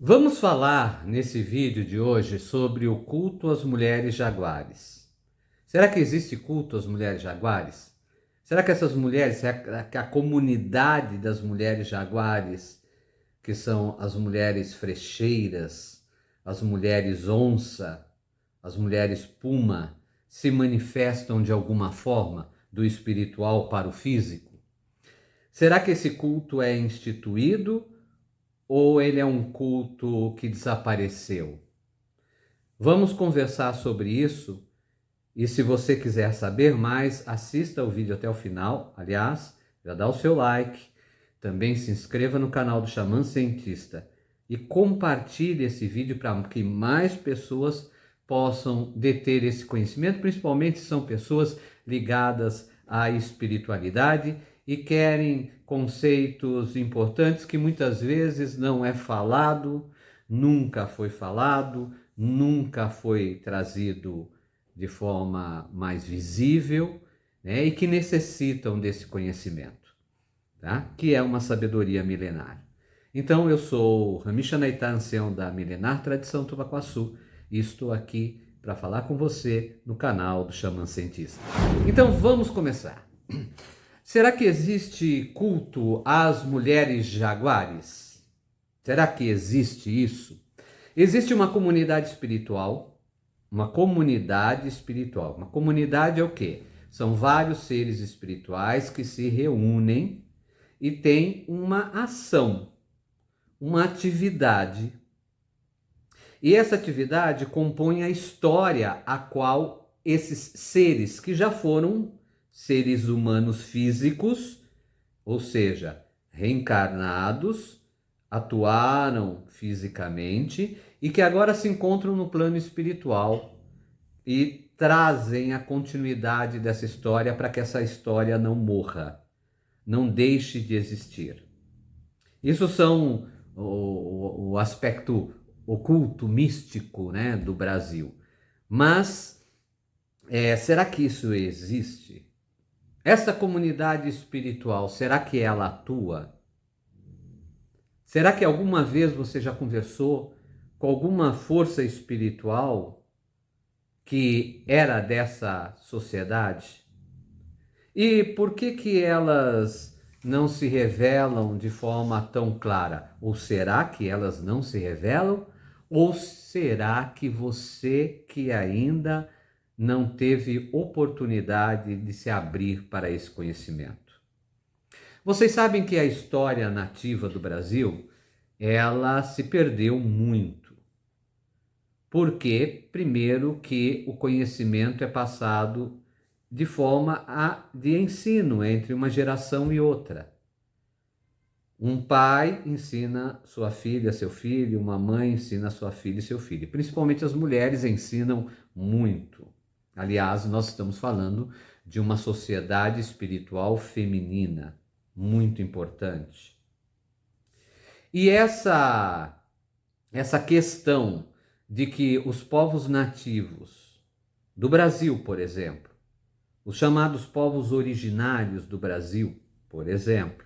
Vamos falar nesse vídeo de hoje sobre o culto às mulheres jaguares. Será que existe culto às mulheres jaguares? Será que essas mulheres, será que a comunidade das mulheres jaguares, que são as mulheres frecheiras, as mulheres onça, as mulheres puma, se manifestam de alguma forma do espiritual para o físico? Será que esse culto é instituído ou ele é um culto que desapareceu? Vamos conversar sobre isso e se você quiser saber mais, assista o vídeo até o final. Aliás, já dá o seu like, também se inscreva no canal do Xamã Cientista e compartilhe esse vídeo para que mais pessoas possam deter esse conhecimento, principalmente se são pessoas ligadas à espiritualidade e querem conceitos importantes que muitas vezes não é falado, nunca foi falado, nunca foi trazido de forma mais visível, né, e que necessitam desse conhecimento, tá? Que é uma sabedoria milenar. Então, eu sou Rami Xanaitá, ancião da Milenar Tradição Tubaguaçu, e estou aqui para falar com você no canal do Xamã Cientista. Então, vamos começar. Será que existe culto às mulheres jaguares? Será que existe isso? Existe uma comunidade espiritual. Uma comunidade espiritual. Uma comunidade é o quê? São vários seres espirituais que se reúnem e têm uma ação, uma atividade. E essa atividade compõe a história a qual esses seres, que já foram seres humanos físicos, ou seja, reencarnados, atuaram fisicamente e que agora se encontram no plano espiritual e trazem a continuidade dessa história para que essa história não morra, não deixe de existir. Isso são o aspecto oculto, místico, né, do Brasil. Mas será que isso existe? Essa comunidade espiritual, será que ela atua? Será que alguma vez você já conversou com alguma força espiritual que era dessa sociedade? E por que elas não se revelam de forma tão clara? Ou será que elas não se revelam? Ou será que você que ainda não teve oportunidade de se abrir para esse conhecimento? Vocês sabem que a história nativa do Brasil, ela se perdeu muito. Porque, primeiro, que o conhecimento é passado de forma de ensino entre uma geração e outra. Um pai ensina sua filha, seu filho, uma mãe ensina sua filha e seu filho. Principalmente as mulheres ensinam muito. Aliás, nós estamos falando de uma sociedade espiritual feminina, muito importante. E essa questão de que os povos nativos do Brasil, por exemplo, os chamados povos originários do Brasil, por exemplo,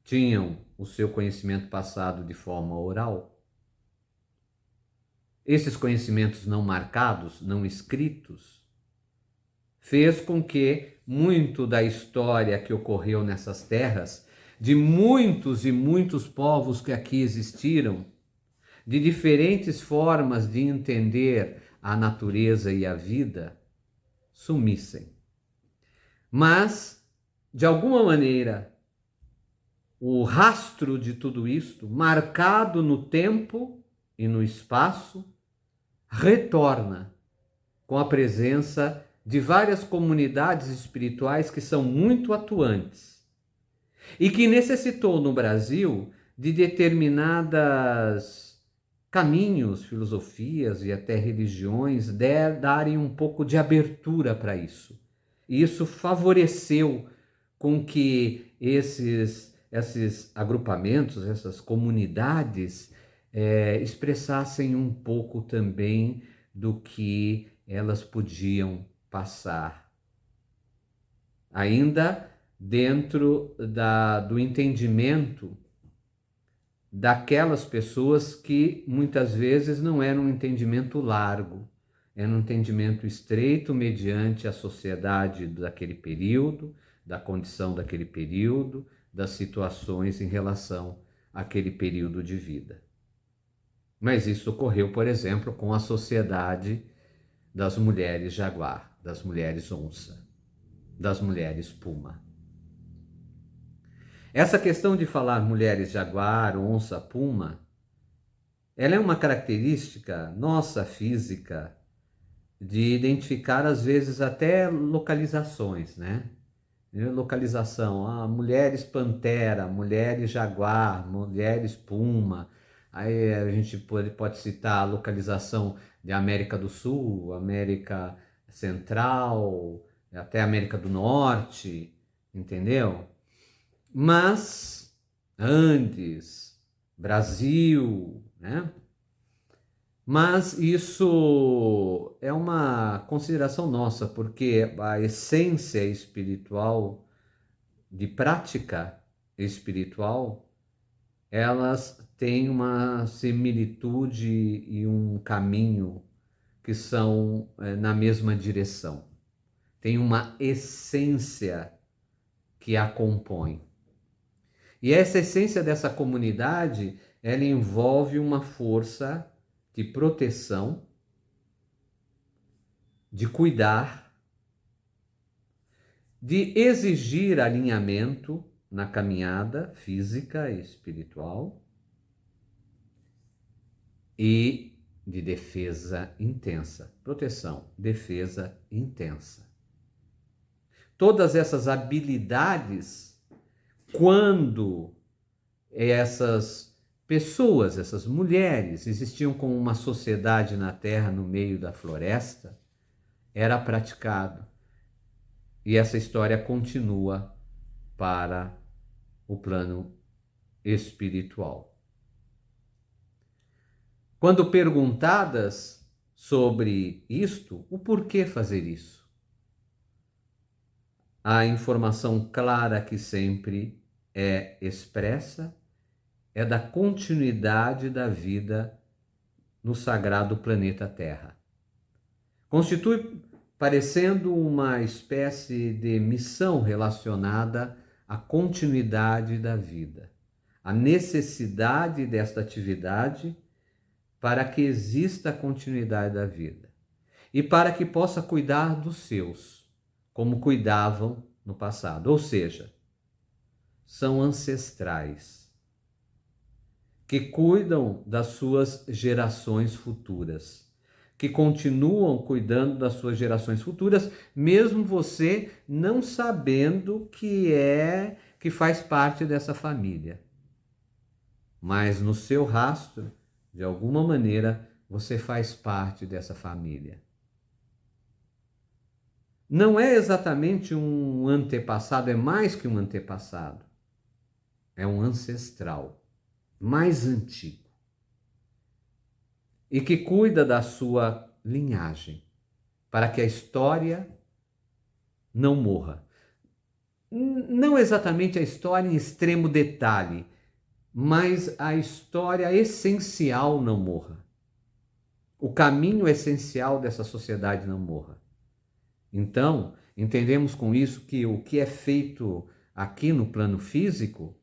tinham o seu conhecimento passado de forma oral. Esses conhecimentos não marcados, não escritos, fez com que muito da história que ocorreu nessas terras, de muitos e muitos povos que aqui existiram, de diferentes formas de entender a natureza e a vida, sumissem. Mas, de alguma maneira, o rastro de tudo isto, marcado no tempo e no espaço, retorna com a presença de várias comunidades espirituais que são muito atuantes e que necessitou no Brasil de determinadas caminhos, filosofias e até religiões darem um pouco de abertura para isso. E isso favoreceu com que esses agrupamentos, essas comunidades expressassem um pouco também do que elas podiam passar. Ainda dentro do entendimento daquelas pessoas que muitas vezes não era um entendimento largo, era um entendimento estreito mediante a sociedade daquele período, da condição daquele período, das situações em relação àquele período de vida. Mas isso ocorreu, por exemplo, com a sociedade das mulheres jaguar, das mulheres onça, das mulheres puma. Essa questão de falar mulheres jaguar, onça, puma, ela é uma característica nossa física de identificar às vezes até localizações, né? Localização, mulheres pantera, mulheres jaguar, mulheres puma. Aí a gente pode citar a localização de América do Sul, América Central, até América do Norte, entendeu? Mas Andes, Brasil, né? Mas isso é uma consideração nossa, porque a essência espiritual, de prática espiritual, elas têm uma similitude e um caminho que são na mesma direção. Tem uma essência que a compõe. E essa essência dessa comunidade, ela envolve uma força de proteção, de cuidar, de exigir alinhamento na caminhada física e espiritual e de defesa intensa. Proteção, defesa intensa. Todas essas habilidades, quando essas pessoas, essas mulheres, existiam como uma sociedade na Terra, no meio da floresta, era praticado. E essa história continua para o plano espiritual. Quando perguntadas sobre isto, o porquê fazer isso? A informação clara que sempre é expressa é da continuidade da vida no sagrado planeta Terra. Constitui parecendo uma espécie de missão relacionada à continuidade da vida, a necessidade desta atividade para que exista a continuidade da vida e para que possa cuidar dos seus, como cuidavam no passado, ou seja, são ancestrais que cuidam das suas gerações futuras, que continuam cuidando das suas gerações futuras, mesmo você não sabendo que faz parte dessa família. Mas no seu rastro, de alguma maneira, você faz parte dessa família. Não é exatamente um antepassado, é mais que um antepassado. É um ancestral, mais antigo. E que cuida da sua linhagem, para que a história não morra. Não exatamente a história em extremo detalhe, mas a história essencial não morra. O caminho essencial dessa sociedade não morra. Então, entendemos com isso que o que é feito aqui no plano físico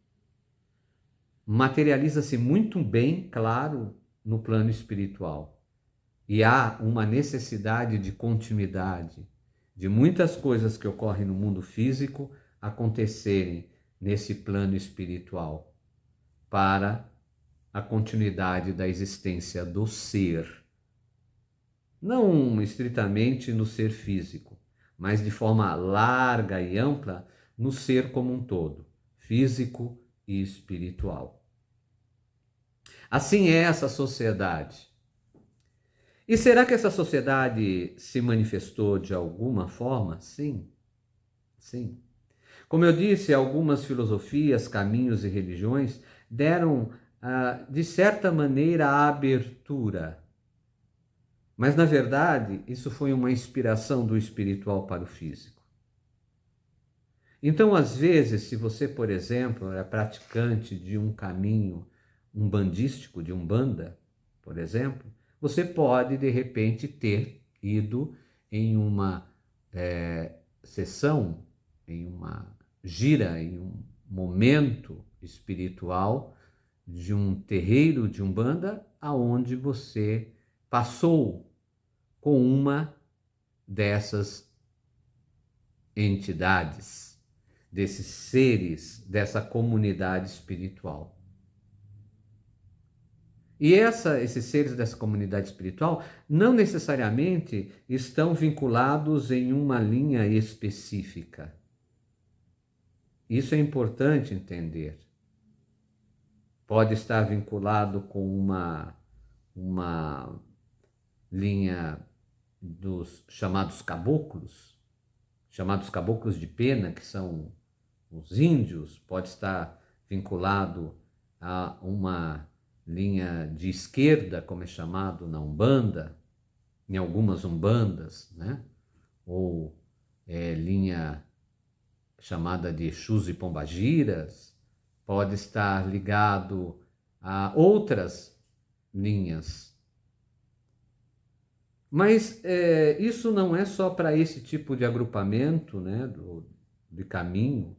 materializa-se muito bem, claro, no plano espiritual. E há uma necessidade de continuidade, de muitas coisas que ocorrem no mundo físico acontecerem nesse plano espiritual, para a continuidade da existência do ser. Não estritamente no ser físico, mas de forma larga e ampla no ser como um todo, físico e espiritual. Assim é essa sociedade. E será que essa sociedade se manifestou de alguma forma? Sim, sim. Como eu disse, algumas filosofias, caminhos e religiões deram, de certa maneira, a abertura. Mas, na verdade, isso foi uma inspiração do espiritual para o físico. Então, às vezes, se você, por exemplo, é praticante de um caminho umbandístico de Umbanda, por exemplo, você pode, de repente, ter ido em uma sessão, em uma gira, em um momento espiritual de um terreiro de Umbanda, aonde você passou com uma dessas entidades, desses seres, dessa comunidade espiritual. E esses seres dessa comunidade espiritual não necessariamente estão vinculados em uma linha específica. Isso é importante entender. Pode estar vinculado com uma linha dos chamados caboclos de pena, que são os índios, pode estar vinculado a uma linha de esquerda, como é chamado na Umbanda, em algumas Umbandas, né? Ou linha chamada de Exus e Pombagiras, pode estar ligado a outras linhas. Mas isso não é só para esse tipo de agrupamento, né, de caminho,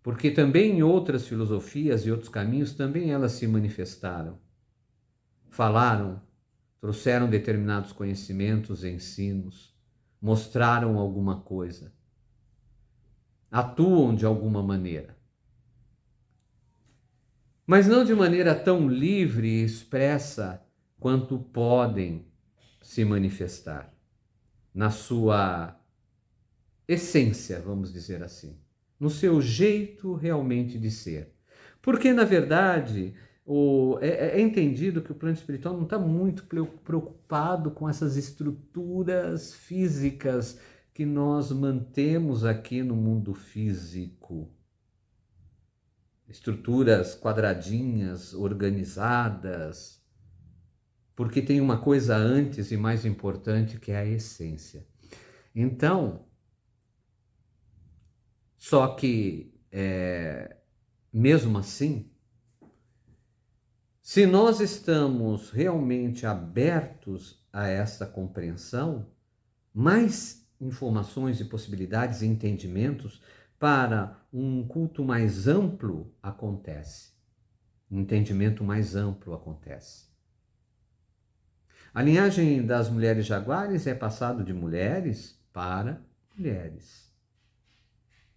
porque também em outras filosofias e outros caminhos também elas se manifestaram, falaram, trouxeram determinados conhecimentos, ensinos, mostraram alguma coisa, atuam de alguma maneira. Mas não de maneira tão livre e expressa quanto podem se manifestar na sua essência, vamos dizer assim, no seu jeito realmente de ser. Porque, na verdade, é entendido que o plano espiritual não está muito preocupado com essas estruturas físicas que nós mantemos aqui no mundo físico. Estruturas quadradinhas, organizadas, porque tem uma coisa antes e mais importante que é a essência. Então, só que, mesmo assim, se nós estamos realmente abertos a essa compreensão, mais informações e possibilidades e entendimentos para um culto mais amplo acontece. Um entendimento mais amplo acontece. A linhagem das mulheres jaguares é passado de mulheres para mulheres.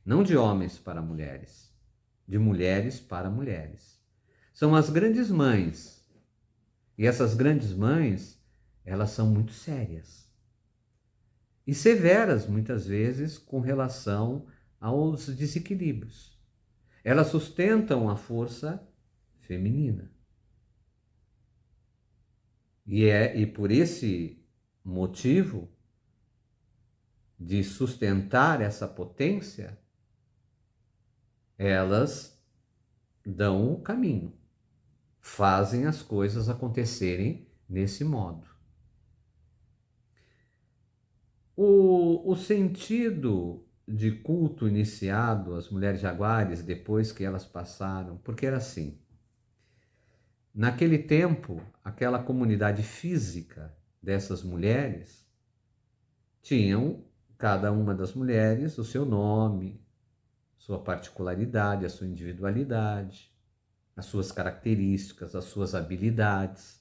Não de homens para mulheres, de mulheres para mulheres. São as grandes mães. E essas grandes mães, elas são muito sérias. E severas, muitas vezes, com relação aos desequilíbrios. Elas sustentam a força feminina. E por esse motivo de sustentar essa potência, elas dão o caminho, fazem as coisas acontecerem nesse modo. O sentido de culto iniciado às mulheres jaguares depois que elas passaram, porque era assim, naquele tempo, aquela comunidade física dessas mulheres tinham, cada uma das mulheres, o seu nome, sua particularidade, a sua individualidade, as suas características, as suas habilidades.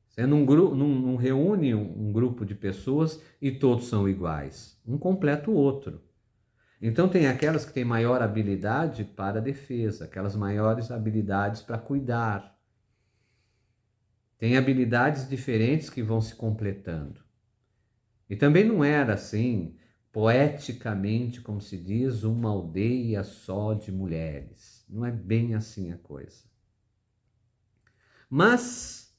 Você não reúne um grupo de pessoas e todos são iguais. Um completa o outro. Então tem aquelas que têm maior habilidade para a defesa, aquelas maiores habilidades para cuidar. Tem habilidades diferentes que vão se completando. E também não era assim, poeticamente, como se diz, uma aldeia só de mulheres. Não é bem assim a coisa. Mas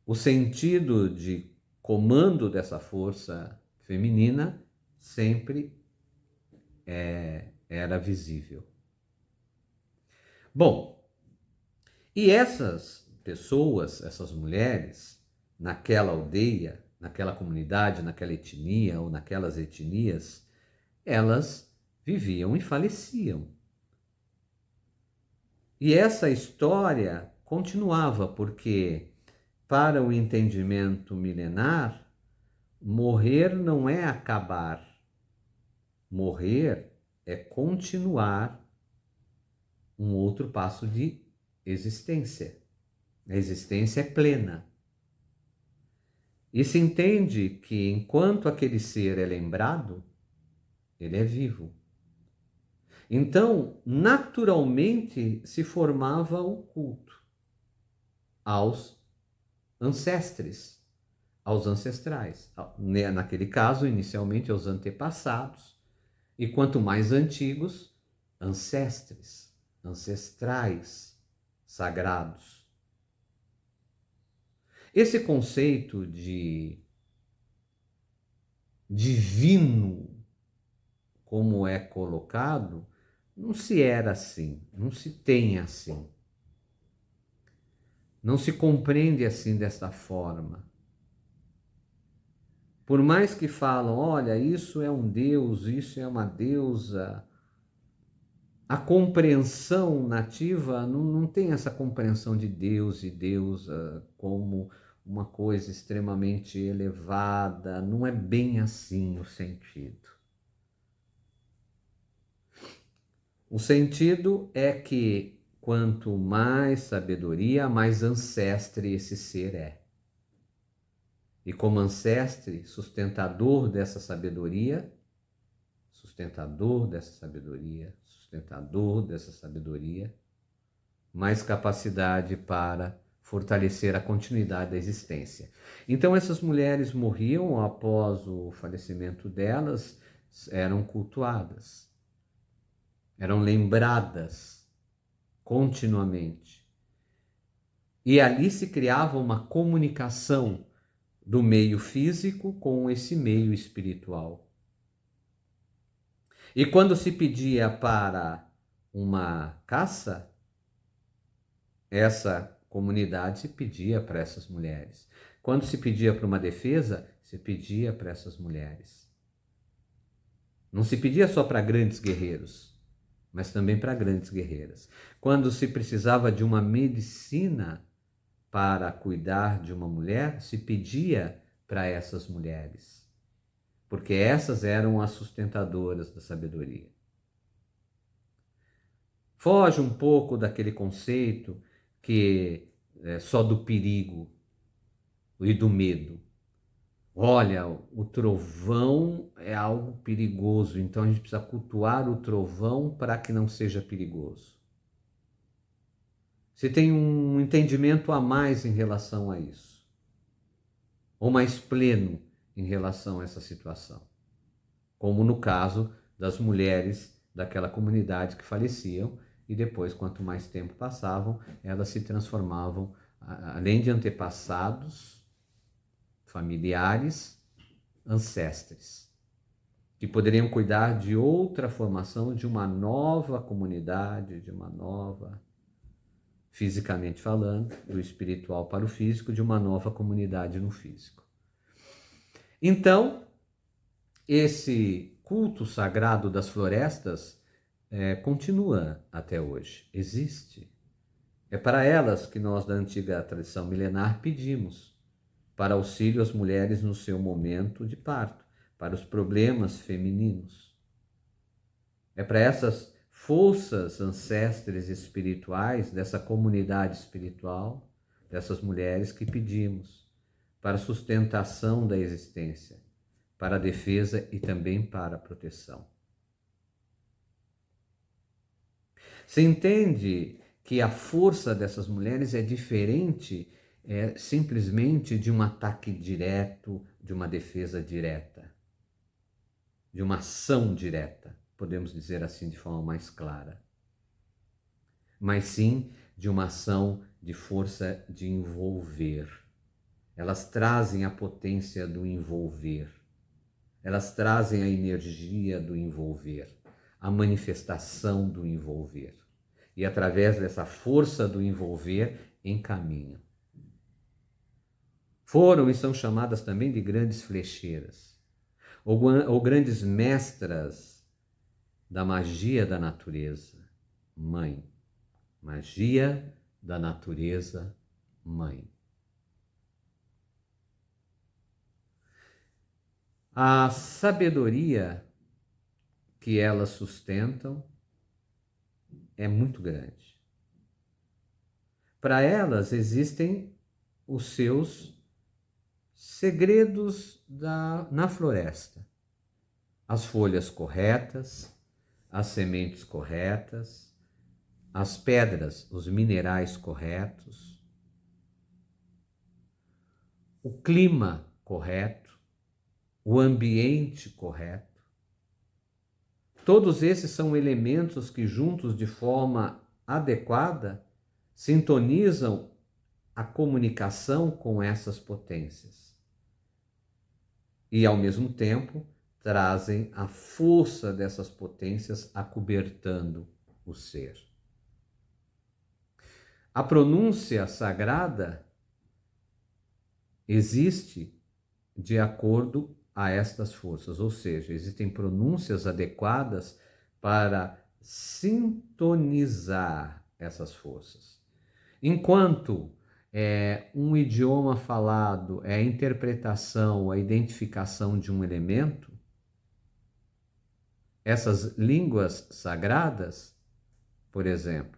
o sentido de comando dessa força feminina sempre era visível. Bom, e essas pessoas, essas mulheres, naquela aldeia, naquela comunidade, naquela etnia ou naquelas etnias, elas viviam e faleciam. E essa história continuava, porque para o entendimento milenar, morrer não é acabar. Morrer é continuar um outro passo de existência. A existência é plena. E se entende que enquanto aquele ser é lembrado, ele é vivo. Então, naturalmente, se formava o culto aos ancestres, aos ancestrais. Naquele caso, inicialmente, aos antepassados. E quanto mais antigos, ancestres, ancestrais, sagrados. Esse conceito de divino, como é colocado, não se era assim, não se tem assim. Não se compreende assim desta forma. Por mais que falam, olha, isso é um deus, isso é uma deusa, a compreensão nativa não tem essa compreensão de Deus e deusa como uma coisa extremamente elevada, não é bem assim o sentido. O sentido é que quanto mais sabedoria, mais ancestre esse ser é. E como ancestre, sustentador dessa sabedoria, sustentador dessa sabedoria, sustentador dessa sabedoria, mais capacidade para fortalecer a continuidade da existência. Então essas mulheres morriam após o falecimento delas, eram cultuadas, eram lembradas continuamente. E ali se criava uma comunicação do meio físico com esse meio espiritual. E quando se pedia para uma caça, essa comunidade se pedia para essas mulheres. Quando se pedia para uma defesa, se pedia para essas mulheres. Não se pedia só para grandes guerreiros, mas também para grandes guerreiras. Quando se precisava de uma medicina para cuidar de uma mulher, se pedia para essas mulheres, porque essas eram as sustentadoras da sabedoria. Foge um pouco daquele conceito que é só do perigo e do medo. Olha, o trovão é algo perigoso, então a gente precisa cultuar o trovão para que não seja perigoso. Você tem um entendimento a mais em relação a isso, ou mais pleno em relação a essa situação, como no caso das mulheres daquela comunidade que faleciam e depois, quanto mais tempo passavam, elas se transformavam, além de antepassados, familiares, ancestres, que poderiam cuidar de outra formação, de uma nova comunidade, de uma nova, fisicamente falando, do espiritual para o físico, de uma nova comunidade no físico. Então, esse culto sagrado das florestas continua até hoje, existe. É para elas que nós, da antiga tradição milenar, pedimos para auxílio às mulheres no seu momento de parto, para os problemas femininos. É para essas forças ancestres espirituais, dessa comunidade espiritual, dessas mulheres que pedimos, para a sustentação da existência, para a defesa e também para a proteção. Se entende que a força dessas mulheres é diferente simplesmente de um ataque direto, de uma defesa direta, de uma ação direta, podemos dizer assim de forma mais clara, mas sim de uma ação de força de envolver. Elas trazem a potência do envolver, elas trazem a energia do envolver, a manifestação do envolver. E através dessa força do envolver, encaminham. Foram e são chamadas também de grandes flecheiras, ou grandes mestras da magia da natureza, mãe. magia da natureza mãe. A sabedoria que elas sustentam é muito grande. Para elas existem os seus segredos na floresta. As folhas corretas, as sementes corretas, as pedras, os minerais corretos, o clima correto, o ambiente correto. Todos esses são elementos que, juntos de forma adequada, sintonizam a comunicação com essas potências. E, ao mesmo tempo, trazem a força dessas potências acobertando o ser. A pronúncia sagrada existe de acordo a estas forças, ou seja, existem pronúncias adequadas para sintonizar essas forças. Enquanto um idioma falado é a interpretação, a identificação de um elemento, essas línguas sagradas, por exemplo,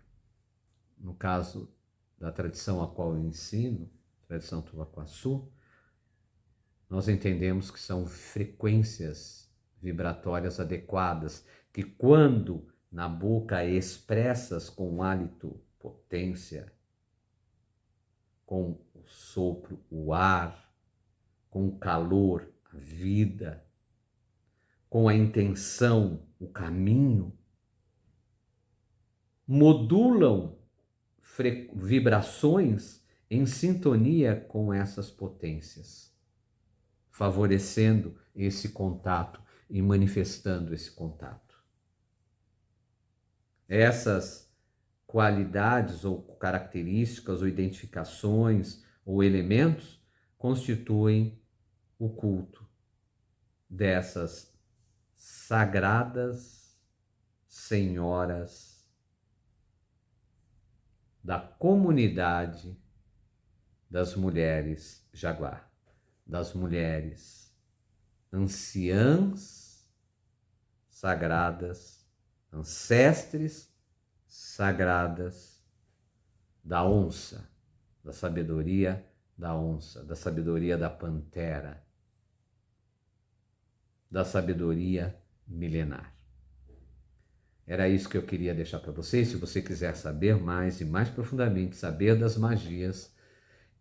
no caso da tradição a qual eu ensino, tradição Tupacuaçu, nós entendemos que são frequências vibratórias adequadas, que quando na boca expressas com hálito, potência, com o sopro, o ar, com o calor, a vida, com a intenção, o caminho, modulam vibrações em sintonia com essas potências, favorecendo esse contato e manifestando esse contato. Essas qualidades ou características ou identificações ou elementos constituem o culto dessas sagradas senhoras da comunidade das mulheres jaguar, das mulheres anciãs sagradas, ancestres sagradas da onça, da sabedoria da onça, da sabedoria da pantera, da sabedoria milenar. Era isso que eu queria deixar para vocês. Se você quiser saber mais e mais profundamente saber das magias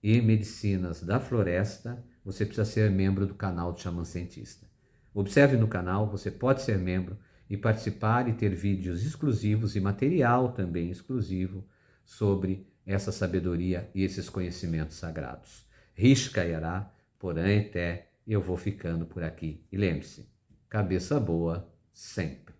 e medicinas da floresta, você precisa ser membro do canal do Xamã Cientista. Observe no canal, você pode ser membro e participar e ter vídeos exclusivos e material também exclusivo sobre essa sabedoria e esses conhecimentos sagrados. Risca Yará, porém até eu vou ficando por aqui. E lembre-se, cabeça boa sempre.